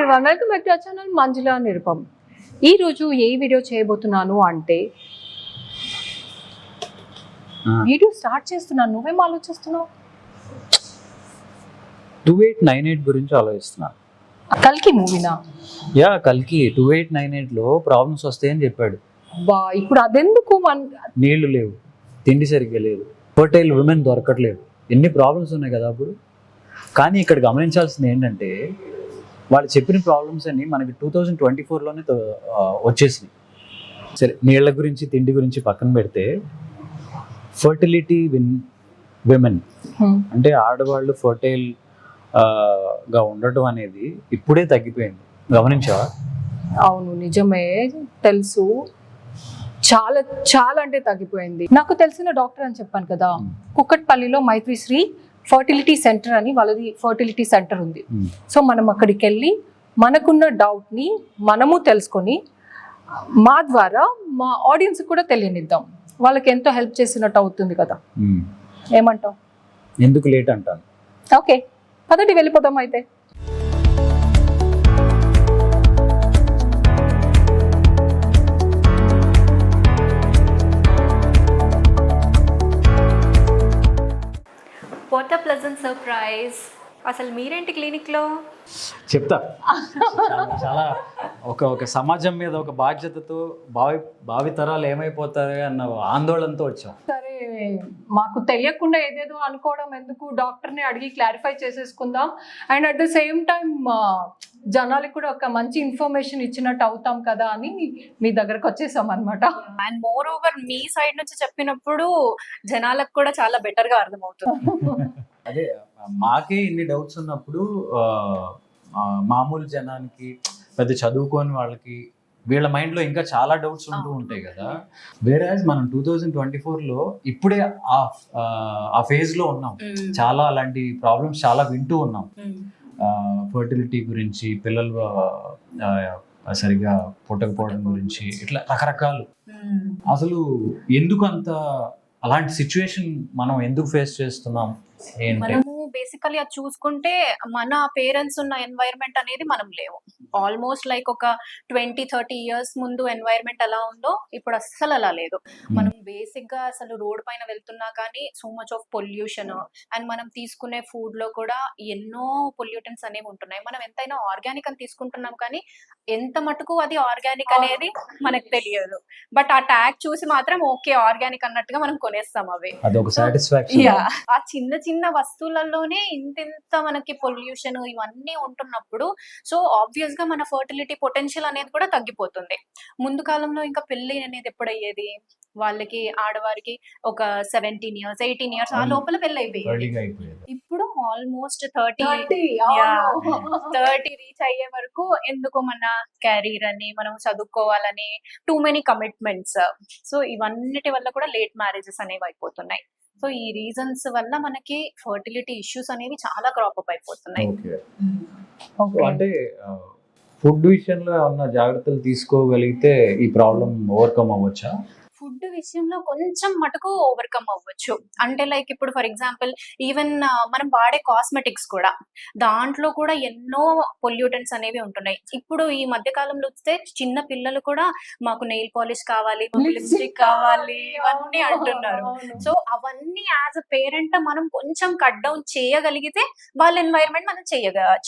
Everyone welcome back to our channel Manjula Nirupam. ఈ రోజు ఏ video చేయబోతున్నాను అంటే వీడియో స్టార్ట్ చేస్తున్నాను, నువ్వేం ఆలోచిస్తున్నావు? 2898 గురించి ఆలోచిస్తున్నా. కల్కి మూవీనా? యా, కల్కి 2898 లో ప్రాబ్లమ్స్ వస్తాయని చెప్పాడు. బా, ఇప్పుడు అదెందుకు? నీళ్లు లేవు, తిండి సరిగ్గా లేదు, ఫర్టైల్ విమెన్ దొరకట్లేదు, ఎన్ని ప్రాబ్లమ్స్ ఉన్నాయి కదా అప్పుడు. కానీ ఇక్కడ గమనించాల్సింది ఏంటంటే వాళ్ళు చెప్పిన ప్రాబ్లమ్స్ అన్ని మనకి 2024లోనే వచ్చేసినాయి. సరే, నీళ్ల గురించి తిండి గురించి పక్కన పెడితే ఫర్టిలిటీ విమెన్ అంటే ఆడవాళ్ళు ఫర్టైల్ గా ఉండటం అనేది ఇప్పుడే తగ్గిపోయింది. గమనించావా? అవును, నిజమే, తెలుసు. చాలా చాలా అంటే తగ్గిపోయింది. నాకు తెలిసిన డాక్టర్ అని చెప్పాను కదా, కుక్కట్పల్లిలో మైత్రిశ్రీ ఫర్టిలిటీ సెంటర్ అని వాళ్ళది ఫర్టిలిటీ సెంటర్ ఉంది. సో మనం అక్కడికి వెళ్ళి మనకున్న డౌట్ని మనము తెలుసుకొని మా ద్వారా మా ఆడియన్స్ కూడా తెలియనిద్దాం. వాళ్ళకి ఎంతో హెల్ప్ చేసినట్టు అవుతుంది కదా. ఏమంటావు? ఎందుకు లేట్ అంటాను. ఓకే, పదండి వెళ్ళిపోదాం అయితే. What a pleasant surprise. అసలు మీరేంటి క్లినిక్లో? చెప్తా. చాలా ఒక సమాజం మీద ఒక బాధ్యతతో భావితరాలు ఏమైపోతాయి అన్న ఆందోళనతో వచ్చాం. సరే, మాకు తెలియకుండా ఏదేదో అనుకోవడం ఎందుకు, డాక్టర్ని అడిగి క్లారిఫై చేసేసుకుందాం. And at the same time జనాలకు కూడా ఒక మంచి ఇన్ఫర్మేషన్ ఇచ్చినట్టు అవుతాం కదా అని మీ దగ్గరకు వచ్చేసాం అనమాట. And more over me side నుంచి చెప్పినప్పుడు జనాలకు కూడా చాలా బెటర్గా అర్థమవుతుంది. అదే, మాకే ఇన్ని డౌట్స్ ఉన్నప్పుడు మామూలు జనానికి, పెద్ద చదువుకోని వాళ్ళకి, వీళ్ళ మైండ్లో ఇంకా చాలా డౌట్స్ ఉంటూ ఉంటాయి కదా. వేరేజ్ మనం 2024లో ఇప్పుడే ఆ ఫేజ్లో ఉన్నాం. చాలా అలాంటి ప్రాబ్లమ్స్ చాలా వింటూ ఉన్నాం. ఫర్టిలిటీ గురించి, పిల్లలు సరిగా పుట్టకపోవడం గురించి, ఇట్లా రకరకాలు. అసలు ఎందుకు అంత అలాంటి సిచ్యువేషన్ మనం ఎందుకు ఫేస్ చేస్తున్నాం ఏంటి? మనము బేసికలీ అది చూసుకుంటే మన పేరెంట్స్ ఉన్న ఎన్వైరన్మెంట్ అనేది మనం లేవు. ఆల్మోస్ట్ లైక్ ఒక 20-30 ఇయర్స్ ముందు ఎన్వైరన్మెంట్ ఎలా ఉందో ఇప్పుడు అస్సలు అలా లేదు. మనం బేసిక్ గా అసలు రోడ్ పైన వెళ్తున్నా కానీ so much of pollution, and మనం తీసుకునే ఫుడ్ లో కూడా ఎన్నో పొల్యూటెంట్స్ అనేవి ఉంటున్నాయి. మనం ఎంతైనా ఆర్గానిక్ అని తీసుకుంటున్నాం కానీ ఎంత మటుకు అది ఆర్గానిక్ అనేది మనకు తెలియదు. బట్ ఆ ట్యాగ్ చూసి మాత్రం ఓకే ఆర్గానిక్ అన్నట్టుగా మనం కొనేస్తాం అవి. అదొక సాటిస్ఫాక్షన్. ఆ చిన్న చిన్న వస్తువులలోనే ఇంత మనకి పొల్యూషన్ ఇవన్నీ ఉంటున్నప్పుడు సో ఆబ్వియస్ గా మన ఫర్టిలిటీ పొటెన్షియల్ అనేది కూడా తగ్గిపోతుంది. ముందు కాలంలో ఇంకా పెళ్లి అనేది ఎప్పుడయ్యేది, వాళ్ళకి ఆడవారికి ఒక 17 ఇయర్స్ 18 ఇయర్స్ ఆ లోపల పెళ్లి అయిపోయేది. ఇప్పుడు ఆల్మోస్ట్ 30 రీచ్ అయ్యే వరకు ఎందుకు మన కెరీర్ అని, మనం చదువుకోవాలని, టూ మెనీ కమిట్మెంట్స్. సో ఇవన్నిటి వల్ల కూడా లేట్ మ్యారేజెస్ అనేవి అయిపోతున్నాయి. సో ఈ రీజన్స్ వల్ల మనకి ఫర్టిలిటీ ఇష్యూస్ అనేవి చాలా క్రాప్ అప్ అయిపోతున్నాయి. అంటే ఫుడ్ విషయంలో ఏమన్నా జాగ్రత్తలు తీసుకోగలిగితే ఈ ప్రాబ్లం ఓవర్కమ్ అవ్వచ్చా? ఫుడ్ విషయంలో కొంచెం మటుకు ఓవర్కమ్ అవ్వచ్చు. అంటే లైక్ ఇప్పుడు ఫర్ ఎగ్జాంపుల్ ఈవెన్ మనం వాడే కాస్మెటిక్స్ కూడా, దాంట్లో కూడా ఎన్నో పొల్యూటెంట్స్ అనేవి ఉంటున్నాయి. ఇప్పుడు ఈ మధ్య కాలంలో వస్తే చిన్న పిల్లలు కూడా మాకు నెయిల్ పాలిష్ కావాలి, లిప్స్టిక్ కావాలి ఇవన్నీ అంటున్నారు. సో అవన్నీ యాజ్ అ పేరెంట్ మనం కొంచెం కట్ డౌన్ చేయగలిగితే వాళ్ళ ఎన్వైరన్మెంట్ మనం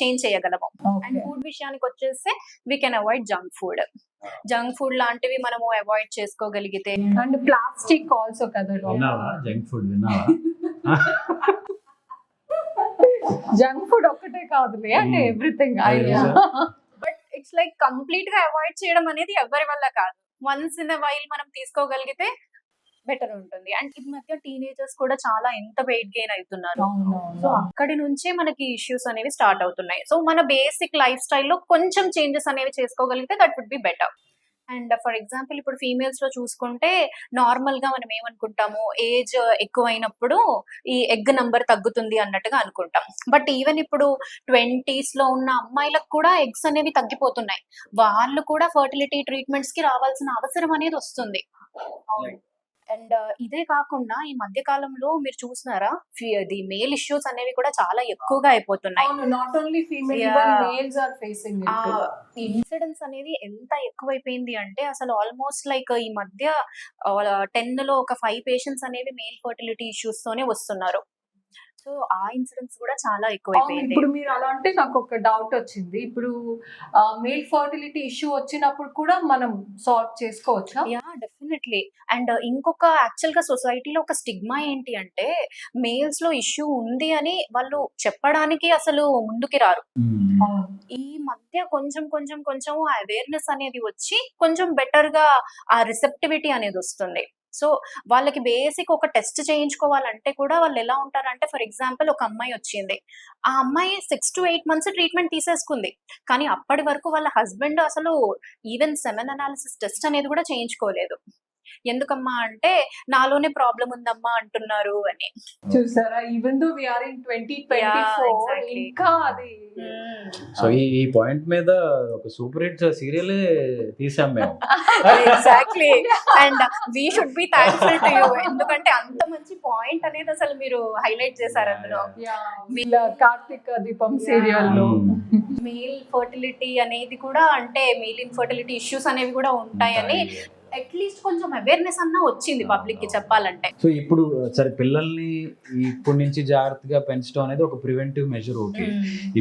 చేంజ్ చేయగలము. అండ్ ఫుడ్ విషయానికి వచ్చేస్తే we can avoid junk food లాంటివి మనము అవాయిడ్ చేసుకోగలిగితే. అండ్ ప్లాస్టిక్ ఆల్సో కదా. జంక్ ఫుడ్ విన్నావా? జంక్ ఫుడ్ ఒక్కటే కాదులే, అంటే everything. But it's like complete గా అవాయిడ్ చేయడం అనేది ఎవరి వల్ల కాదు. వన్స్ ఇన్ అ వైల్ మనం తీసుకోగలిగితే బెటర్ ఉంటుంది. అండ్ ఈ మధ్య టీనేజర్స్ కూడా చాలా ఎంత వెయిట్ గెయిన్ అవుతున్నారు. సో అక్కడి నుంచే మనకి ఇష్యూస్ అనేవి స్టార్ట్ అవుతున్నాయి. సో మన బేసిక్ లైఫ్ స్టైల్లో కొంచెం చేంజెస్ అనేవి చేసుకోగలిగితే that would be better. And for example ఇప్పుడు ఫీమేల్స్ లో చూసుకుంటే నార్మల్ గా మనం ఏమనుకుంటాము, ఏజ్ ఎక్కువైనప్పుడు ఈ ఎగ్ నంబర్ తగ్గుతుంది అన్నట్టుగా అనుకుంటాం. బట్ ఈవెన్ ఇప్పుడు 20s లో ఉన్న అమ్మాయిలకు కూడా ఎగ్స్ అనేవి తగ్గిపోతున్నాయి. వాళ్ళు కూడా ఫర్టిలిటీ ట్రీట్మెంట్స్ కి రావాల్సిన అవసరం అనేది వస్తుంది. అండ్ ఇదే కాకుండా ఈ మధ్య కాలంలో మీరు చూసినారా, ది మేల్ ఇష్యూస్ అనేవి కూడా చాలా ఎక్కువగా అయిపోతున్నాయి. అవును, not only female, Yeah. Even males are facing uh it. Incidents అనేది ఎంత ఎక్కువైపోయింది అంటే అసలు ఆల్మోస్ట్ లైక్ ఈ మధ్య 10 లో ఒక 5 పేషెంట్స్ అనేవి మేల్ ఫర్టిలిటీ ఇష్యూస్ తోనే వస్తున్నారు. సో ఆ ఇన్సిడెంట్స్ కూడా చాలా అవును, ఎక్కువైపోయింది. ఇప్పుడు మీరు అలా అంటే నాకు ఒక డౌట్ వచ్చింది. ఇప్పుడు మేల్ ఫర్టిలిటీ ఇష్యూ వచ్చినప్పుడు కూడా మనం సాల్వ్ చేసుకోవచ్చా? Yeah, definitely. అండ్ ఇంకొక యాక్చువల్ గా సొసైటీలో ఒక స్టిగ్మా ఏంటి అంటే మేల్స్ లో ఇష్యూ ఉంది అని వాళ్ళు చెప్పడానికి అసలు ముందుకి రారు. అవును. ఈ మధ్య కొంచెం కొంచెం కొంచెం అవేర్నెస్ అనేది వచ్చి కొంచెం బెటర్ గా ఆ రిసెప్టివిటీ అనేది వస్తుంది. సో వాళ్ళకి బేసిక్ ఒక టెస్ట్ చేయించుకోవాలంటే కూడా వాళ్ళు ఎలా ఉంటారంటే, ఫర్ ఎగ్జాంపుల్ ఒక అమ్మాయి వచ్చింది, ఆ అమ్మాయి 6 to 8 months ట్రీట్మెంట్ తీసేసుకుంది, కానీ అప్పటి వరకు వాళ్ళ హస్బెండ్ అసలు ఈవెన్ సెమెన్ అనాలిసిస్ టెస్ట్ అనేది కూడా చేయించుకోలేదు. ఎందుకమ్మా అంటే నాలోనే ప్రాబ్లం ఉందమ్మా అంటున్నారు అని. చూసారా, even though we are in 2024 Yeah, exactly. ఇంకా అది సో ఈ పాయింట్ మీద ఒక సూపర్ హిట్ సీరియల్ తీసాం మేము. Exactly. And we should be thankful to you, ఎందుకంటే అంత మంచి పాయింట్ అనేది అసలు మీరు హైలైట్ చేశారు అందులో. వీళ్ళ కార్తీక దీపం సీరియల్ లో మేల్ ఫర్టిలిటీ అనేది కూడా, అంటే మేల్ ఇన్ఫర్టిలిటీ ఇష్యూస్ అనేవి కూడా ఉంటాయని అట్లీస్ట్ కొంచెం అవేర్నెస్ అన్నా వచ్చింది పబ్లిక్ కి చెప్పాలంటే. సో ఇప్పుడు సరే, పిల్లల్ని ఇప్పటి నుంచి జాగ్రత్తగా పెంచడం అనేది ఒక ప్రివెంటివ్ మెజర్. ఓకే,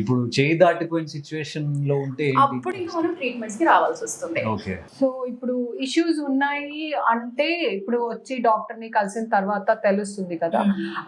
ఇప్పుడు చేయి దాటిపోయిన సిచ్యువేషన్ లో ఉంటే అప్పుడు ఇంకా మనం ట్రీట్మెంట్స్ కి రావాల్సి వస్తుంది. ఓకే, సో ఇప్పుడు ఇష్యూస్ ఉన్నాయి అంటే ఇప్పుడు వచ్చి డాక్టర్ ని కలిసిన తర్వాత తెలుస్తుంది కదా,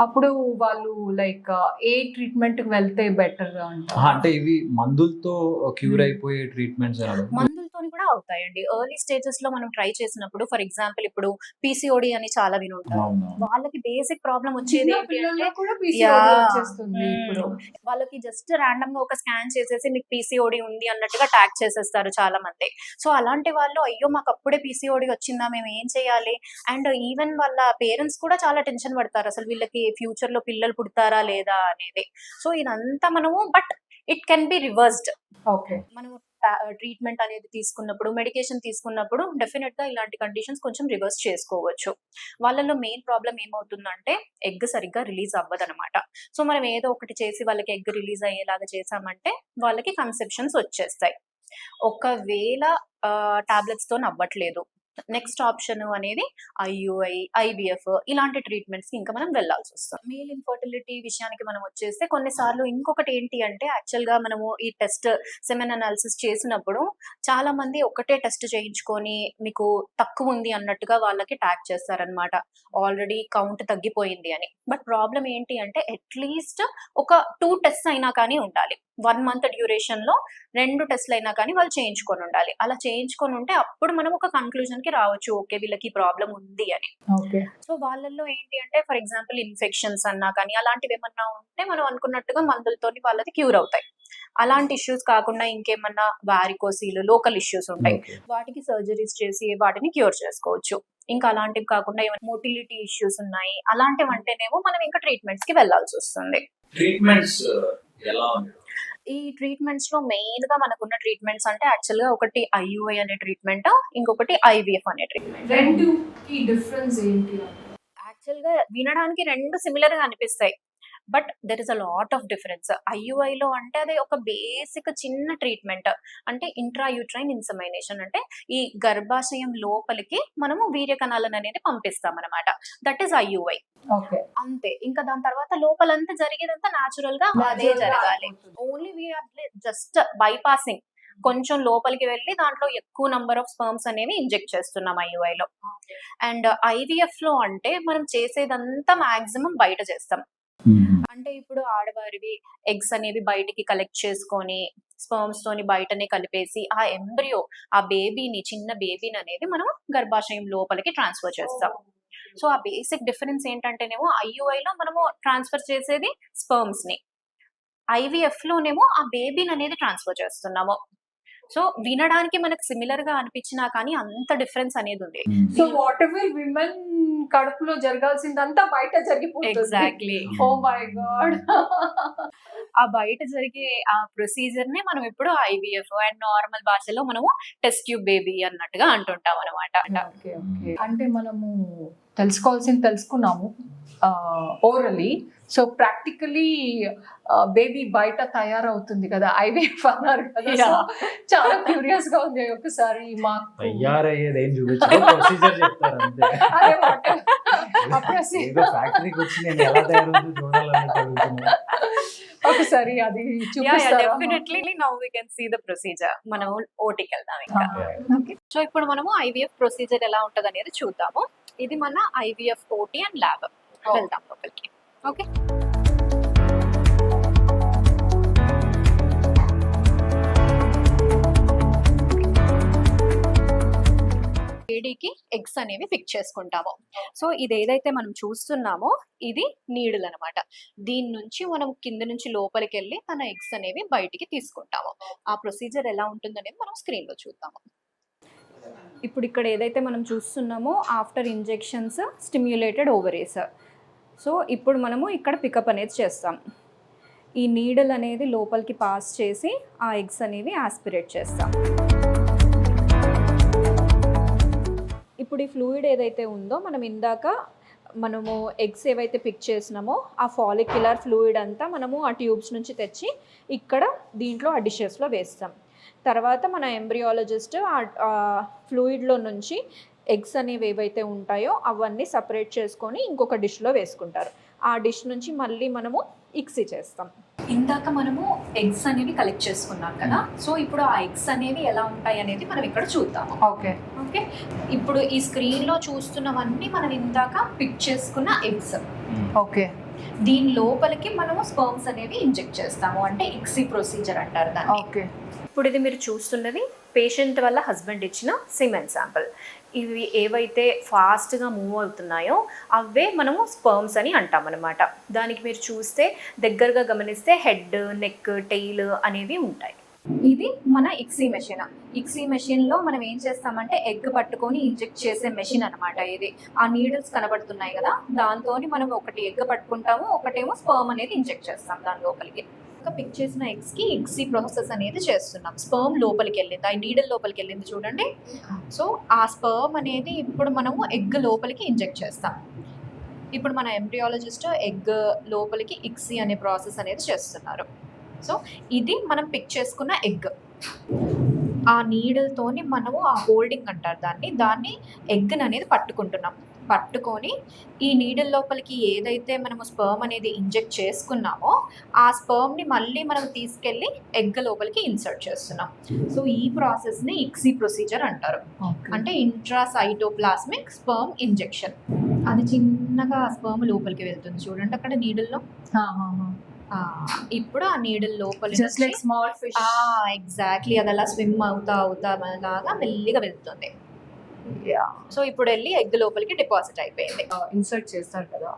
అప్పుడు వాళ్ళు లైక్ ఏ ట్రీట్మెంట్ కి వెళ్తే బెటర్ గా ఉంటారు? అంటే ఇవి మందులతో క్యూర్ అయిపోయే ట్రీట్మెంట్స్ మందులతోని కూడా అవుతాయండి. ఎర్లీ స్టేజెస్ లో మనం ట్రై చేసినప్పుడు, ఫర్ ఎగ్జాంపుల్ ఇప్పుడు పీసీఓడి అని చాలా వినుంటారు. వాళ్ళకి బేసిక్ ప్రాబ్లం వచ్చేది ఏంటి అంటే, కూడా PCOD వచ్చేస్తుంది ఇప్పుడు. వాళ్ళకి జస్ట్ ర్యాండమ్ గా ఒక స్కాన్ చేసేసి మీకు పీసీఓడి ఉంది అన్నట్టుగా ట్యాగ్ చేసేస్తారు చాలా మంది. సో అలాంటి వాళ్ళు అయ్యో మాకు అప్పుడే పీసీఓడి వచ్చిందా, మేము ఏం చేయాలి? అండ్ ఈవెన్ వాళ్ళ పేరెంట్స్ కూడా చాలా టెన్షన్ పడతారు, అసలు వీళ్ళకి ఫ్యూచర్ లో పిల్లలు పుడతారా లేదా అనేది. సో ఇదంతా మనము, but it can be reversed. Okay, మనం ట్రీట్మెంట్ అనేది తీసుకున్నప్పుడు, మెడికేషన్ తీసుకున్నప్పుడు డెఫినెట్ గా ఇలాంటి కండిషన్స్ కొంచెం రివర్స్ చేసుకోవచ్చు. వాళ్ళలో మెయిన్ ప్రాబ్లం ఏమవుతుందంటే ఎగ్ సరిగ్గా రిలీజ్ అవ్వదన్నమాట. సో మనం ఏదో ఒకటి చేసి వాళ్ళకి ఎగ్ రిలీజ్ అయ్యేలాగా చేసామంటే వాళ్ళకి కన్సెప్షన్స్ వచ్చేస్తాయి. ఒకవేళ టాబ్లెట్స్ తో అవ్వట్లేదు, నెక్స్ట్ ఆప్షన్ అనేది ఐయుఐ, ఐవిఎఫ్ ఇలాంటి ట్రీట్మెంట్స్ కి ఇంకా మనం వెళ్లాల్సి వస్తుంది. మేల్ ఇన్ఫర్టిలిటీ విషయానికి మనం వచ్చేస్తే కొన్నిసార్లు ఇంకొకటి ఏంటి అంటే, యాక్చువల్ గా మనము ఈ టెస్ట్ సెమెన్ అనాలిసిస్ చేసినప్పుడు చాలా మంది ఒకటే టెస్ట్ చేయించుకొని మీకు తక్కువ ఉంది అన్నట్టుగా వాళ్ళకి ట్యాగ్ చేస్తారనమాట, ఆల్రెడీ కౌంట్ తగ్గిపోయింది అని. బట్ ప్రాబ్లం ఏంటి అంటే అట్లీస్ట్ ఒక 2 టెస్ట్ అయినా కానీ ఉండాలి. 1 month డ్యూరేషన్ లో 2 టెస్ట్లు అయినా కానీ వాళ్ళు చేయించుకొని ఉండాలి. అలా చేయించుకొని ఉంటే అప్పుడు మనం ఒక కన్క్లూజన్ కి రావచ్చు, ఓకే వీళ్ళకి ప్రాబ్లం ఉంది అని. సో వాళ్ళల్లో ఏంటి అంటే, ఫర్ ఎగ్జాంపుల్ ఇన్ఫెక్షన్స్ అన్నా కానీ అలాంటివి ఏమన్నా ఉంటే మనం అనుకున్నట్టుగా మందులతోని వాళ్ళది క్యూర్ అవుతాయి. అలాంటి ఇష్యూస్ కాకుండా ఇంకేమన్నా వారికోసీలు, లోకల్ ఇష్యూస్ ఉంటాయి, వాటికి సర్జరీస్ చేసి వాటిని క్యూర్ చేసుకోవచ్చు. ఇంకా అలాంటివి కాకుండా ఏమైనా మోటిలిటీ ఇష్యూస్ ఉన్నాయి, అలాంటివి అంటేనేమో మనం ఇంకా ట్రీట్మెంట్స్ కి వెళ్లాల్సి వస్తుంది. ట్రీట్మెంట్స్ ఎలా ఉంటాయి? ఈ ట్రీట్మెంట్స్ లో మెయిన్ గా మనకున్న ట్రీట్మెంట్స్ అంటే యాక్చువల్ గా ఒకటి ఐయుఐ అనే ట్రీట్మెంట్, ఇంకొకటి ఐవిఎఫ్ అనే ట్రీట్మెంట్. రెండుకి డిఫరెన్స్ ఏంటి? యాక్చువల్ గా వినడానికి 2 సిమిలర్ గా అనిపిస్తాయి, but there is a lot of difference. IUI లో అంటే అది ఒక బేసిక్ చిన్న ట్రీట్మెంట్, అంటే ఇంట్రా యూట్రైన్ ఇన్సెమినేషన్, అంటే ఈ గర్భాశయం లోపలికి మనము వీర్య కణాలను అనేది పంపిస్తాం అనమాట. That is IUI. అంతే, ఇంకా దాని తర్వాత లోపలంతా జరిగేదంతా న్యాచురల్ గా అదే జరగాలి. ఓన్లీ వీఆర్ జస్ట్ బైపాసింగ్, కొంచెం లోపలికి వెళ్ళి దాంట్లో ఎక్కువ నంబర్ ఆఫ్ స్పర్మ్స్ అనేవి ఇంజెక్ట్ చేస్తున్నాం ఐయుఐ లో. అండ్ ఐవిఎఫ్ లో అంటే మనం చేసేదంతా మాక్సిమం బయట చేస్తాం. అంటే ఇప్పుడు ఆడవారివి ఎగ్స్ అనేవి బయటికి కలెక్ట్ చేసుకొని స్పర్మ్స్ తోని బయటనే కలిపేసి ఆ ఎంబ్రియో, ఆ బేబీని, చిన్న బేబీని అనేది మనం గర్భాశయం లోపలికి ట్రాన్స్ఫర్ చేస్తాం. సో ఆ బేసిక్ డిఫరెన్స్ ఏంటంటేనేమో ఐయుఐ లో మనము ట్రాన్స్ఫర్ చేసేది స్పర్మ్స్ ని, ఐవిఎఫ్ లోనేమో ఆ బేబీని అనేది ట్రాన్స్ఫర్ చేస్తున్నాము. సో వినడానికి మనకు సిమిలర్ గా అనిపించినా కానీ అంత డిఫరెన్స్ అనేది ఉంది. సో వాట్ ఎవర్ విమెన్ కడుపులో జరగాల్సిందంతా బయట జరిగిపోతుంది. ఎగ్జాక్ట్లీ. Oh my god. ఆ బయట జరిగే ఆ ప్రొసీజర్ నే మనం ఇప్పుడు IVF అండ్ నార్మల్ భాషలో మనము టెస్ట్ ట్యూబ్ బేబీ అన్నట్టుగా అంటుంటాం అనమాట. Okay okay. అంటే మనము తెలుసుకోవాల్సింది తెలుసుకున్నాము ఓరలీ. సో ప్రాక్టికలీ బేబీ బయట తయారవుతుంది కదా, IVF అన్నారు కదా. So, చాలా క్యూరియస్ గా ఉంది. ఒకసారి మాకు తయారయ్యేది ఏం చూపించారు, ప్రొసీజర్ చెప్తారు అంతే. అదే అప్పుడు ఏదో ఫ్యాక్టరీకి వచ్చి నేను ఎలా తయారవుతుందో చూడాలని అడుగుతున్నా. ఒకసారి అది చూపిస్తారా? Definitely now we can see the procedure. మనం ఓటీకి వెళ్దాం ఇంకా. సో ఇప్పుడు మనము IVF ప్రొసీజర్ ఎలా ఉంటది అనేది చూద్దాము. ఇది మన IVF OT అండ్ ల్యాబ్. వెళ్దాం లోపలికి. ఓకే. లేడీకి ఎగ్స్ అనేవి ఫిక్స్ చేసుకుంటాము. సో ఇది ఏదైతే మనం చూస్తున్నామో ఇది నీడిల్ అనమాట. దీని నుంచి మనం కింద నుంచి లోపలికి వెళ్ళి తన ఎగ్స్ అనేవి బయటికి తీసుకుంటాము. ఆ ప్రొసీజర్ ఎలా ఉంటుందనేది మనం స్క్రీన్ లో చూద్దాము. ఇప్పుడు ఇక్కడ ఏదైతే మనం చూస్తున్నామో after injections stimulated ovaries. So ఇప్పుడు మనము ఇక్కడ పికప్ అనేది చేస్తాం. ఈ నీడిల్ అనేది లోపలికి పాస్ చేసి ఆ ఎగ్స్ అనేవి ఆస్పిరేట్ చేస్తాం. ఇప్పుడు ఈ ఫ్లూయిడ్ ఏదైతే ఉందో మనం ఇందాక మనము ఎగ్స్ ఏవైతే పిక్ చేసినామో ఆ ఫాలిక్యులర్ ఫ్లూయిడ్ అంతా మనము ఆ ట్యూబ్స్ నుంచి తెచ్చి ఇక్కడ దీంట్లో ఆ డిషెస్లో వేస్తాం. తర్వాత మన ఎంబ్రియాలజిస్ట్ ఆ ఫ్లూయిడ్లో నుంచి ఎగ్స్ అనేవి ఏవైతే ఉంటాయో అవన్నీ సపరేట్ చేసుకొని ఇంకొక డిష్లో వేసుకుంటారు. ఆ డిష్ నుంచి మళ్ళీ మనము ఇక్సీ చేస్తాం. ఇందాక మనము ఎగ్స్ అనేవి కలెక్ట్ చేసుకున్నాం కదా. సో ఇప్పుడు ఆ ఎగ్స్ అనేవి ఎలా ఉంటాయి అనేది మనం ఇక్కడ చూద్దాము. Okay okay. ఇప్పుడు ఈ స్క్రీన్ లో చూస్తున్నవన్నీ మనం ఇందాక పిక్ చేసుకున్న ఎగ్స్. ఓకే. దీని లోపలికి మనము స్పర్మ్స్ అనేవి ఇంజెక్ట్ చేస్తాము, అంటే ఇక్సీ ప్రొసీజర్ అంటారు దాన్ని. ఓకే. ఇప్పుడు ఇది మీరు చూస్తున్నది పేషెంట్ వాళ్ళ హస్బెండ్ ఇచ్చిన సిమెన్ శాంపుల్. ఇవి ఏవైతే ఫాస్ట్గా మూవ్ అవుతున్నాయో అవే మనము స్పర్మ్స్ అని అంటాం అనమాట. దానికి మీరు చూస్తే దగ్గరగా గమనిస్తే హెడ్, నెక్, టెయిల్ అనేవి ఉంటాయి. ఇది మన ఇక్సీ మెషిన్. ఇక్సీ మెషిన్లో మనం ఏం చేస్తామంటే ఎగ్ పట్టుకొని ఇంజెక్ట్ చేసే మెషిన్ అనమాట ఇది. ఆ నీడిల్స్ కనబడుతున్నాయి కదా, దాంతో మనం ఒకటి ఎగ్ పట్టుకుంటాము, ఒకటేమో స్పర్మ్ అనేది ఇంజెక్ట్ చేస్తాం దాని లోపలికి. ఇంకా పిక్ చేసిన ఎగ్స్కి ఇక్సీ ప్రాసెస్ అనేది చేస్తున్నాం. స్పర్మ్ లోపలికి వెళ్ళింది, ఆ నీడిల్ లోపలికి వెళ్ళింది చూడండి. సో ఆ స్పర్మ్ అనేది ఇప్పుడు మనము ఎగ్ లోపలికి ఇంజెక్ట్ చేస్తాం. ఇప్పుడు మన ఎంబ్రియాలజిస్ట్ ఎగ్ లోపలికి ఇక్సీ అనే ప్రాసెస్ అనేది చేస్తున్నారు. సో ఇది మనం పిక్ చేసుకున్న ఎగ్. ఆ నీడిల్తోని మనము ఆ హోల్డింగ్ అంటారు దాన్ని ఎగ్ అనేది పట్టుకుంటున్నాం. పట్టుకొని ఈ నీడిల్ లోపలికి ఏదైతే మనము స్పర్మ్ అనేది ఇంజెక్ట్ చేసుకున్నామో ఆ స్పర్మ్ని మళ్ళీ మనం తీసుకెళ్ళి ఎగ్ లోపలికి ఇన్సర్ట్ చేస్తున్నాం. సో ఈ ప్రాసెస్ని ఇక్సీ ప్రొసీజర్ అంటారు. అంటే ఇంట్రాసైటోప్లాస్మిక్ స్పర్మ్ ఇంజెక్షన్. అది చిన్నగా స్పర్మ్ లోపలికి వెళ్తుంది చూడండి అక్కడ నీడిల్లో. ఇప్పుడు ఆ నీడిల్ లోపల స్మాల్ ఫిష్. ఎగ్జాక్ట్లీ అది అలా స్విమ్ అవుతా లాగా మెల్లిగా వెళ్తుంది. సో ఇప్పుడు వెళ్ళి ఎగ్ లోపలికి డిపాజిట్ అయిపోయింది. ఇన్సర్ట్ చేస్తారు కదా,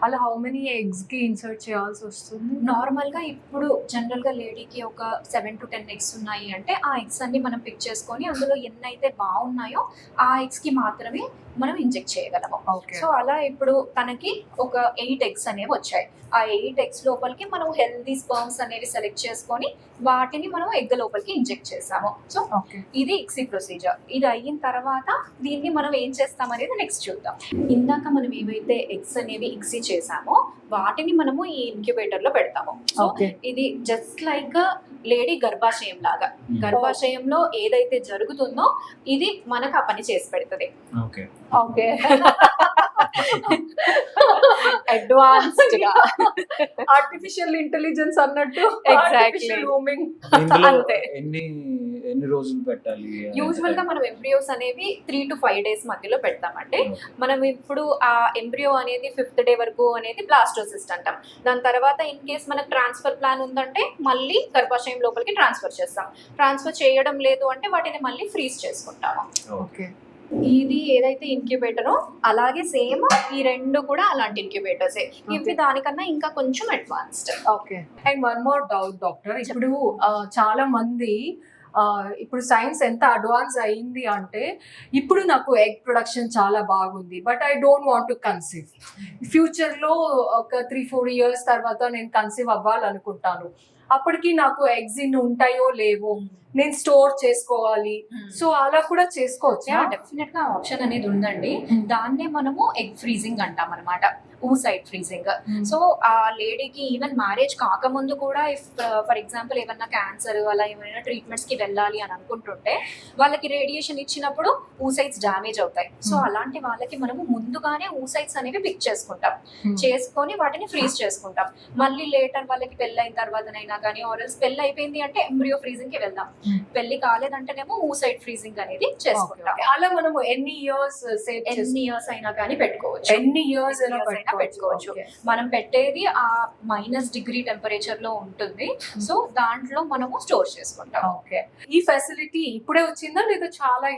అలా హౌ మెనీ ఎగ్స్ కి ఇన్సర్ట్ చేయాల్సి వస్తుంది? నార్మల్ గా ఇప్పుడు జనరల్ గా లేడీకి ఒక 7 to 10 ఎగ్స్ ఉన్నాయి అంటే ఆ ఎగ్స్ అన్ని మనం పిక్ చేసుకొని అందులో ఎన్ని అయితే బాగున్నాయో ఆ ఎగ్స్ కి మాత్రమే మనం ఇంజెక్ట్ చేయగలము. సో అలా ఇప్పుడు తనకి ఒక 8 ఎగ్స్ అనేవి వచ్చాయి. ఆ 8 ఎగ్స్ లోపలికి మనం హెల్దీ స్పర్మ్స్ అనేవి సెలెక్ట్ చేసుకొని వాటిని మనం ఎగ్ లోపలికి ఇంజెక్ట్ చేసాము. సో ఇది ఇక్సీ ప్రొసీజర్. ఇది అయిన తర్వాత దీన్ని మనం ఏం చేస్తాం అనేది నెక్స్ట్ చూద్దాం. ఇందాక మనం ఏవైతే ఎగ్స్ అనేవి ఇక్సీ చేసామో వాటిని మనము ఈ ఇంక్యుబేటర్ లో పెడతాము. సో ఇది జస్ట్ లైక్ లేడీ గర్భాశయం లాగా. గర్భాశయంలో ఏదైతే జరుగుతుందో ఇది మనకు ఆ పని చేసి పెడుతుంది. ఓకే. అడ్వాన్స్డ్ గా ఆర్టిఫిషియల్ ఇంటెలిజెన్స్ అన్నట్టు. ఎగ్జాక్ట్లీ. అంతే. ఎన్ని రోజులు పెట్టాలి? యూజువల్ గా మనం ఎంబ్రియోస్ అనేవి 3 to 5 days మధ్యలో పెడతామంటే మనం ఇప్పుడు ఆ ఎంబ్రియో అనేది 5th day వరకు అనేది బ్లాస్టోసిస్ట్ అంటాం. దాని తర్వాత ఇన్ కేస్ మనకు ట్రాన్స్ఫర్ ప్లాన్ ఉందంటే మళ్ళీ గర్భాశయం లోపలికి ట్రాన్స్ఫర్ చేస్తాం. ట్రాన్స్ఫర్ చేయడం లేదు అంటే వాటిని మళ్ళీ ఫ్రీజ్ చేసుకుంటాము. ఓకే. ఇది ఏదైతే ఇంక్యుబేటరో అలాగే సేమ్ ఈ రెండు కూడా అలాంటి ఇంక్యుబేటర్సే. ఇవి దానికన్నా ఇంకా కొంచెం advanced. Okay. And one more doubt doctor. ఇప్పుడు చాలా మంది ఇప్పుడు సైన్స్ ఎంత అడ్వాన్స్ అయింది అంటే ఇప్పుడు నాకు ఎగ్ ప్రొడక్షన్ చాలా బాగుంది, but I don't want to conceive. ఫ్యూచర్లో ఒక 3-4 years తర్వాత నేను కన్సీవ్ అవ్వాలనుకుంటాను. అప్పటికి నాకు ఎగ్స్ ఇన్ని ఉంటాయో లేవో, నేను స్టోర్ చేసుకోవాలి. సో అలా కూడా చేసుకోవచ్చు. డెఫినెట్ గా ఆప్షన్ అనేది ఉందండి. దాన్నే మనము ఎగ్ ఫ్రీజింగ్ అంటాం అనమాట, ఊసైడ్ ఫ్రీజింగ్. సో ఆ లేడీకి ఈవెన్ మ్యారేజ్ కాకముందు కూడా ఇఫ్ ఫర్ ఎగ్జాంపుల్ ఏమన్నా క్యాన్సర్ అలా ఏమైనా ట్రీట్మెంట్స్ కి వెళ్ళాలి అని అనుకుంటుంటే వాళ్ళకి రేడియేషన్ ఇచ్చినప్పుడు ఊసైడ్స్ డ్యామేజ్ అవుతాయి. సో అలాంటి వాళ్ళకి మనము ముందుగానే ఊసైడ్స్ అనేవి పిక్ చేసుకుంటాం, చేసుకొని వాటిని ఫ్రీజ్ చేసుకుంటాం. మళ్ళీ లేటర్ వాళ్ళకి పెళ్ళి అయిన తర్వాతనైనా కానీ, ఆర్ఎల్స్ పెళ్ళి అయిపోయింది అంటే ఎంబ్రియో ఫ్రీజింగ్ కి వెళ్దాం, పెళ్లి కాలేదంటేనేమో ఊసైడ్ ఫ్రీజింగ్ అనేది చేసుకుంటాం. అలా మనము ఎన్ని ఇయర్స్ అయినా కానీ పెట్టుకోవచ్చు, ఎన్ని ఇయర్స్ అయినా పెట్టుకోవచ్చు. మనం పెట్టేది ఆ -డిగ్రీ టెంపరేచర్ లో ఉంటుంది. సో దాంట్లో మనము స్టోర్ చేసుకుంటాం. ఓకే. ఈ ఫెసిలిటీ ఇప్పుడే వచ్చిందా లేదా చాలా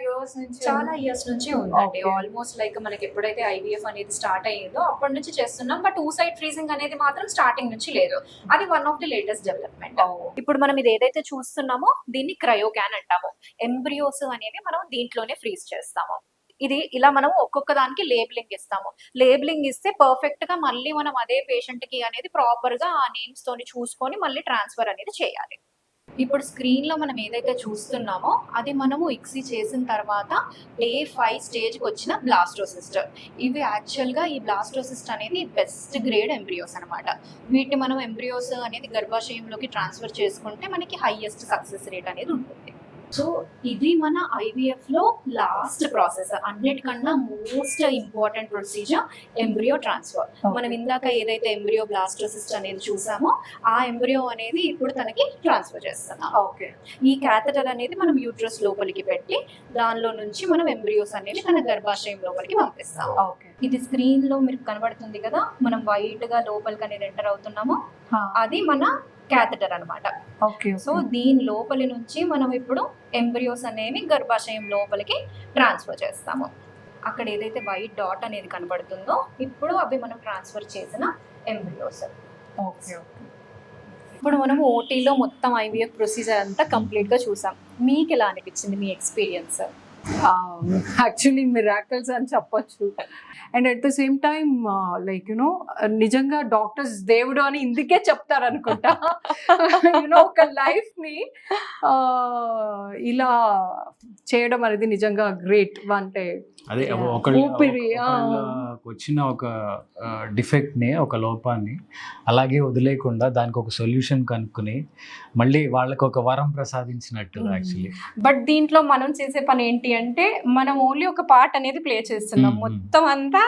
ఇయర్స్ నుంచి ఉందండి. ఆల్మోస్ట్ లైక్ మనకి ఎప్పుడైతే ఐవీఎఫ్ అనేది స్టార్ట్ అయ్యిందో అప్పటి నుంచి చేస్తున్నాం. బట్ ఊసైడ్ ఫ్రీజింగ్ అనేది మాత్రం స్టార్టింగ్ నుంచి లేదు. అది one of the latest development. ఇప్పుడు మనం ఇది ఏదైతే చూస్తున్నామో దీన్ని క్రయోక్యాన్ అంటాము. ఎంబ్రియోస్ అనేవి మనం దీంట్లోనే ఫ్రీజ్ చేస్తాము. ఇది ఇలా మనం ఒక్కొక్క దానికి లేబులింగ్ ఇస్తాము. లేబులింగ్ ఇస్తే పర్ఫెక్ట్ గా మళ్ళీ మనం అదే పేషెంట్ కి అనేది ప్రాపర్ గా ఆ నేమ్స్ తోని చూసుకొని మళ్ళీ ట్రాన్స్ఫర్ అనేది చేయాలి. ఇప్పుడు స్క్రీన్ లో మనం ఏదైతే చూస్తున్నామో అది మనము ఇక్సీ చేసిన తర్వాత Day 5 స్టేజ్కి వచ్చిన బ్లాస్టోసిస్ట్. ఇవి యాక్చువల్గా ఈ బ్లాస్టోసిస్ట్ అనేది బెస్ట్ గ్రేడ్ ఎంబ్రియోస్ అనమాట. వీటిని మనం ఎంబ్రియోస్ అనేది గర్భాశయంలోకి ట్రాన్స్ఫర్ చేసుకుంటే మనకి హైయెస్ట్ సక్సెస్ రేట్ అనేది ఉంటుంది. సో ఇది మన ఐవీఎఫ్ లో లాస్ట్ ప్రాసెస్, అన్నిటికన్నా most important procedure embryo transfer. మనం ఇందాక ఏదైతే ఎంబ్రియో బ్లాస్టోసిస్ట్ అనేది చూసామో ఆ ఎంబ్రియో అనేది ఇప్పుడు తనకి ట్రాన్స్ఫర్ చేస్తున్నాం. ఓకే. ఈ క్యాథెటర్ అనేది మనం యూట్రస్ లోపలికి పెట్టి దానిలో నుంచి మనం ఎంబ్రియోస్ అనేవి తన గర్భాశయం లోపలికి పంపిస్తాం. ఓకే. ఇది స్క్రీన్ లో మీకు కనబడుతుంది కదా, మనం వైట్ గా లోపలికి అనేది ఎంటర్ అవుతున్నామో అది మన క్యాథెటర్ అనమాట. ఓకే. సో దీని లోపలి నుంచి మనం ఇప్పుడు ఎంబ్రియోస్ అనేవి గర్భాశయం లోపలికి ట్రాన్స్ఫర్ చేస్తాము. అక్కడ ఏదైతే వైట్ డాట్ అనేది కనబడుతుందో ఇప్పుడు అవి మనం ట్రాన్స్ఫర్ చేసిన ఎంబ్రియోస్. ఓకే. ఇప్పుడు మనం ఓటీలో మొత్తం ఐవీఎఫ్ ప్రొసీజర్ అంతా కంప్లీట్ గా చూసాం. మీకు ఎలా అనిపించింది మీ ఎక్స్పీరియన్స్? యాక్చువల్లీ మిరాకిల్స్ అని చెప్పొచ్చు. And at the same time like you know నిజంగా డాక్టర్స్ దేవుడు అని ఇందుకే చెప్తారు అనుకుంటా. యునో ఒక లైఫ్ ని ఇలా చేయడం అనేది నిజంగా గ్రేట్. అంటే అదే వచ్చిన ఒక డిఫెక్ట్ ని, ఒక లోపాన్ని అలాగే వదిలేకుండా దానికి ఒక సొల్యూషన్ కనుక్కుని మళ్ళీ వాళ్ళకి ఒక వరం ప్రసాదించినట్టు యాక్చువల్లీ. బట్ దీంట్లో మనం చేసే పని ఏంటి అంటే మనం ఓన్లీ ఒక పార్ట్ అనేది ప్లే చేస్తున్నాం, మొత్తం అంతా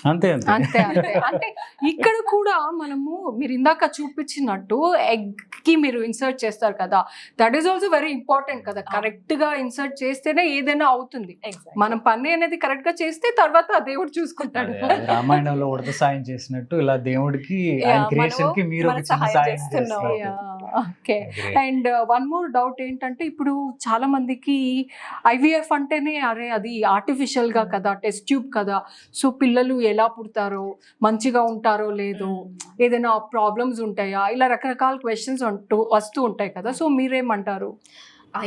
అంతే అంతే అంతే. అంటే ఇక్కడ కూడా మనము మీరు ఇందాక చూపించినట్టు ఎగ్ కి మీరు ఇన్సర్ట్ చేస్తారు కదా, that is also very important కదా. కరెక్ట్ గా ఇన్సర్ట్ చేస్తేనే ఏదైనా అవుతుంది. మనం పని అనేది కరెక్ట్ గా చేస్తే తర్వాత దేవుడు చూసుకుంటాడు. రామాయణంలో ఉడత సాయం చేసినట్టు ఇలా దేవుడికి క్రియేషన్ కి మీరు ఒక చిన్న సాయం చేస్తున్నారు. Okay. And one more doubt ఏంటంటే ఇప్పుడు చాలా మందికి ఐవీఎఫ్ అంటేనే అరే అది ఆర్టిఫిషియల్ గా కదా, టెస్ట్ ట్యూబ్ కదా, సో పిల్లలు ఎలా పుడతారో, మంచిగా ఉంటారో లేదో, ఏదైనా ప్రాబ్లమ్స్ ఉంటాయా, ఇలా రకరకాల క్వశ్చన్స్ వస్తూ ఉంటాయి కదా. సో మీరేమంటారు?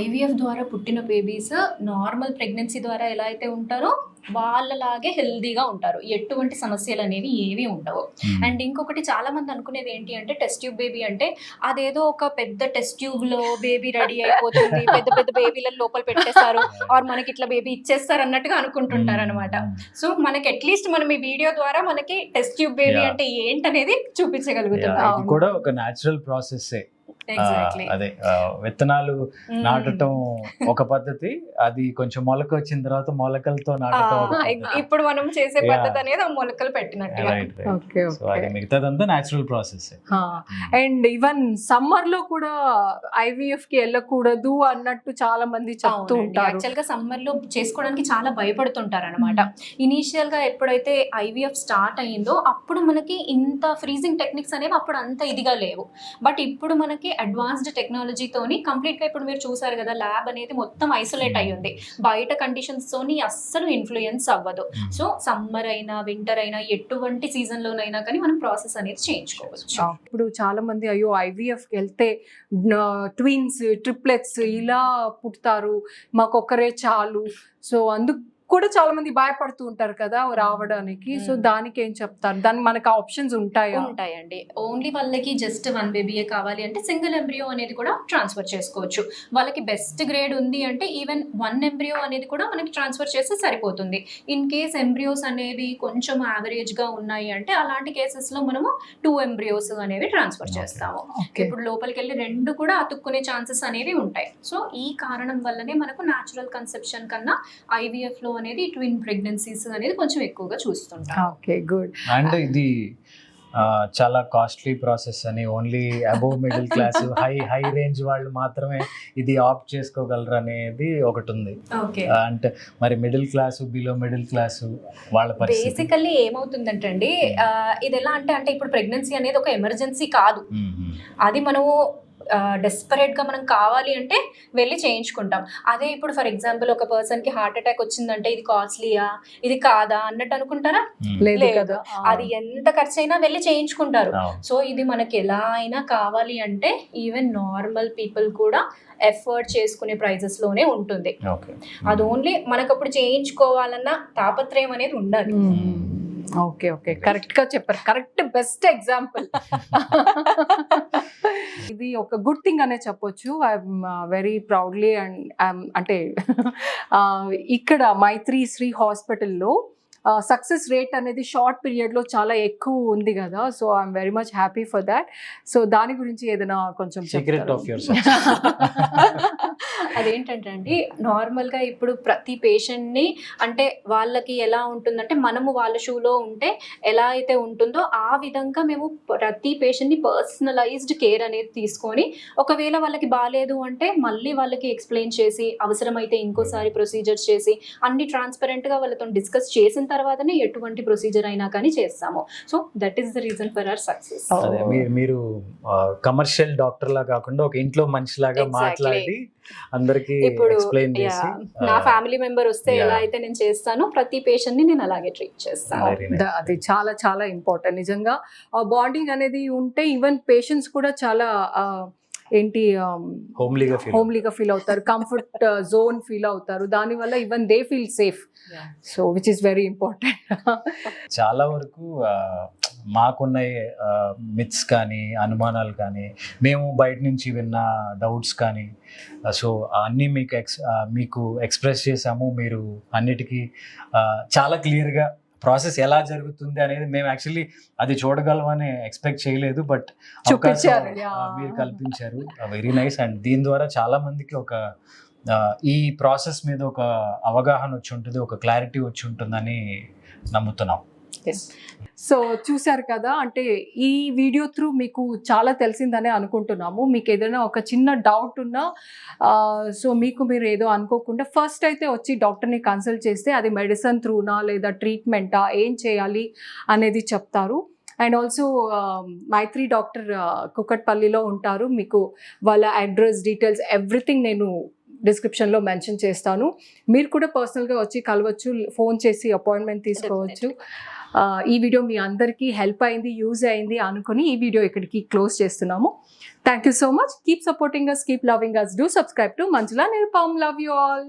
ఐవీఎఫ్ ద్వారా పుట్టిన బేబీస్ నార్మల్ ప్రెగ్నెన్సీ ద్వారా ఎలా అయితే ఉంటారో వాళ్ళలాగే హెల్దీగా ఉంటారు, ఎటువంటి సమస్యలు అనేవి ఏవి ఉండవు. అండ్ ఇంకొకటి చాలా మంది అనుకునేది ఏంటి అంటే టెస్ట్ ట్యూబ్ బేబీ అంటే అదేదో ఒక పెద్ద టెస్ట్ ట్యూబ్ లో బేబీ రెడీ అయిపోతుంది, పెద్ద పెద్ద బేబీలను లోపల పెట్టేస్తారు ఆర్ మనకి ఇట్లా బేబీ ఇచ్చేస్తారు అన్నట్టుగా అనుకుంటుంటారు అనమాట. సో మనకి అట్లీస్ట్ మనం ఈ వీడియో ద్వారా మనకి టెస్ట్ ట్యూబ్ బేబీ అంటే ఏంటనేది చూపించగలుగుతున్నాం. ఇది కూడా ఒక న్యాచురల్ ప్రాసెస్. అదే విత్తనాలు నాటడం ఒక పద్ధతి, అది కొంచెం మొలక వచ్చిన తర్వాత మొలకలతో నాటడం ఇప్పుడు మనం చేసే పద్ధతి అనేది మొలకలు పెట్టినట్టు. మిగతాదంతా natural process. And even summer లో కూడా ఐవీఎఫ్ కి వెళ్ళకూడదు అన్నట్టు చాలా మంది చెప్తూ ఉంటారు. యాక్చువల్ గా సమ్మర్ లో చేసుకోవడానికి చాలా భయపడుతుంటారు అనమాట. ఇనీషియల్ గా ఎప్పుడైతే ఐవీఎఫ్ స్టార్ట్ అయ్యిందో అప్పుడు మనకి ఇంత ఫ్రీజింగ్ టెక్నిక్స్ అనేవి అప్పుడు అంత ఇదిగా లేవు. బట్ ఇప్పుడు మనకి మనకి అడ్వాన్స్డ్ టెక్నాలజీతోని కంప్లీట్గా ఇప్పుడు మీరు చూసారు కదా, ల్యాబ్ అనేది మొత్తం ఐసోలేట్ అయ్యి ఉంది, బయట కండిషన్స్ తోని అస్సలు ఇన్ఫ్లుయెన్స్ అవ్వదు. సో సమ్మర్ అయినా వింటర్ అయినా ఎటువంటి సీజన్ లోనైనా కానీ మనం ప్రాసెస్ అనేది చేయించుకోవచ్చు. ఇప్పుడు చాలా మంది అయ్యో ఐవీఎఫ్కి వెళ్తే ట్విన్స్ ట్రిప్లెట్స్ ఇలా పుడతారు, మాకు ఒక్కరే చాలు, సో అందుకు కూడా చాలా మంది భయపడుతూ ఉంటారు కదా రావడానికి. సో దానికి ఏం చెప్తారు? దానికి మనకు ఆప్షన్స్ ఉంటాయా? ఉంటాయండి. ఓన్లీ వాళ్ళకి జస్ట్ 1 బేబీయే కావాలి అంటే సింగిల్ ఎంబ్రియో అనేది కూడా ట్రాన్స్ఫర్ చేసుకోవచ్చు. వాళ్ళకి బెస్ట్ గ్రేడ్ ఉంది అంటే ఈవెన్ 1 ఎంబ్రియో అనేది కూడా మనకి ట్రాన్స్ఫర్ చేస్తే సరిపోతుంది. ఇన్ కేస్ ఎంబ్రియోస్ అనేవి కొంచెం యావరేజ్గా ఉన్నాయి అంటే అలాంటి కేసెస్లో మనము 2 ఎంబ్రియోస్ అనేవి ట్రాన్స్ఫర్ చేస్తాము. ఇప్పుడు లోపలికి వెళ్ళి 2 కూడా అతుక్కునే ఛాన్సెస్ అనేవి ఉంటాయి. సో ఈ కారణం వల్లనే మనకు న్యాచురల్ కన్సెప్షన్ కన్నా ఐవీఎఫ్లో అనేది ట్విన్ ప్రెగ్నెన్సీస్ అనేది కొంచెం ఎక్కువగా చూస్తుంటాం. Okay, good. అండ్ ఇది చాలా కాస్ట్లీ ప్రాసెస్ అని only above middle class high range వాళ్ళు మాత్రమే ఇది ఆప్ట్ చేసుకోగలరు అనేది ఒకటి ఉంది. అంటే మరి middle class below middle class వాళ్ళ పరిస్థితి బేసికల్లీ ఏమవుతుందంటే అండి, ఇది ఎలా అంటే ఇప్పుడు ప్రెగ్నెన్సీ అనేది ఒక ఎమర్జెన్సీ కాదు. అది మనము డెస్పరేట్గా మనం కావాలి అంటే వెళ్ళి చేయించుకుంటాం. అదే ఇప్పుడు ఫర్ ఎగ్జాంపుల్ ఒక పర్సన్కి హార్ట్ అటాక్ వచ్చిందంటే ఇది కాస్ట్లీయా ఇది కాదా అన్నట్టు అనుకుంటారా? లేదు, అది ఎంత ఖర్చు అయినా వెళ్ళి చేయించుకుంటారు. సో ఇది మనకి ఎలా అయినా కావాలి అంటే ఈవెన్ నార్మల్ పీపుల్ కూడా ఎఫర్ట్ చేసుకునే ప్రైజెస్ లోనే ఉంటుంది. అది ఓన్లీ మనకు అప్పుడు చేయించుకోవాలన్న తాపత్రయం అనేది ఉండాలి. ఓకే, ఓకే, కరెక్ట్ గా చెప్పారు. Correct, best example. ఇది ఒక గుడ్ థింగ్ అనే చెప్పొచ్చు. ఐఎమ్ వెరీ ప్రౌడ్లీ అండ్ అంటే ఇక్కడ మైత్రి శ్రీ హాస్పిటల్లో సక్సెస్ రేట్ అనేది షార్ట్ పీరియడ్లో చాలా ఎక్కువ ఉంది కదా. So I'm very much happy for that. So దాని గురించి ఏదైనా కొంచెం సీక్రెట్ ఆఫ్ యువర్ అదేంటంటే అండి, నార్మల్గా ఇప్పుడు ప్రతి పేషెంట్ని అంటే వాళ్ళకి ఎలా ఉంటుందంటే మనము వాళ్ళ షూలో ఉంటే ఎలా అయితే ఉంటుందో ఆ విధంగా మేము ప్రతి పేషెంట్ని పర్సనలైజ్డ్ కేర్ అనేది తీసుకొని ఒకవేళ వాళ్ళకి బాగాలేదు అంటే మళ్ళీ వాళ్ళకి ఎక్స్ప్లెయిన్ చేసి అవసరమైతే ఇంకోసారి ప్రొసీజర్స్ చేసి అన్ని ట్రాన్స్పరెంట్గా వాళ్ళతో డిస్కస్ చేసిన తర్వాతనే ఎటువంటి ప్రొసీజర్ అయినా కానీ చేస్తాము. So that is the reason for our success. మీరు కమర్షియల్ డాక్టర్ లా కాకుండా ఒక ఇంట్లో మనిషిలాగా మాట్లాడి అందరికి ఎక్స్ప్లెయిన్ చేసి నా ఫ్యామిలీ మెంబర్ వస్తే ఎలా అయితే నేను చేస్తానో ప్రతి పేషెంట్ ని నేను అలాగే ట్రీట్ చేస్తాను. అది చాలా చాలా ఇంపార్టెంట్. నిజంగా బాండింగ్ అనేది ఉంటే ఈవెన్ పేషెంట్స్ కూడా చాలా ఏంటి హోమ్లీగా ఫీల్ అవుతారు, కంఫర్ట్ జోన్ ఫీల్ అవుతారు. దానివల్ల even they feel safe. So which is very important. చాలా వరకు మాకున్న మిత్స్ కానీ అనుమానాలు కానీ మేము బయట నుంచి విన్న డౌట్స్ కానీ సో అన్నీ మీకు ఎక్స్ప్రెస్ చేసాము. మీరు అన్నిటికీ చాలా క్లియర్గా ప్రాసెస్ ఎలా జరుగుతుంది అనేది మేము యాక్చువల్లీ అది చూడగలమని ఎక్స్పెక్ట్ చేయలేదు. బట్ మీరు కల్పించారు, వెరీ నైస్. అండ్ దీని ద్వారా చాలా మందికి ఒక ఈ ప్రాసెస్ మీద ఒక అవగాహన వచ్చి ఉంటుంది, ఒక క్లారిటీ వచ్చి ఉంటుందని నమ్ముతున్నాం. సో చూసారు కదా, అంటే ఈ వీడియో త్రూ మీకు చాలా తెలిసిందనే అనుకుంటున్నాము. మీకు ఏదైనా ఒక చిన్న డౌట్ ఉన్నా సో మీరు ఏదో అనుకోకుండా ఫస్ట్ అయితే వచ్చి డాక్టర్ని కన్సల్ట్ చేస్తే అది మెడిసిన్ త్రూనా లేదా ట్రీట్మెంటా ఏం చేయాలి అనేది చెప్తారు. అండ్ ఆల్సో మైత్రి డాక్టర్ కుకట్పల్లిలో ఉంటారు. మీకు వాళ్ళ అడ్రస్ డీటెయిల్స్ ఎవ్రీథింగ్ నేను డిస్క్రిప్షన్లో మెన్షన్ చేస్తాను. మీరు కూడా పర్సనల్గా వచ్చి కలవచ్చు, ఫోన్ చేసి అపాయింట్మెంట్ తీసుకోవచ్చు. ఈ వీడియో మీ అందరికీ హెల్ప్ అయింది, యూజ్ అయింది అనుకుని ఈ వీడియో ఇక్కడికి క్లోజ్ చేస్తున్నాము. Thank you so much. Keep supporting us, keep loving us. Do subscribe to Manjula Nirupam. Love you all.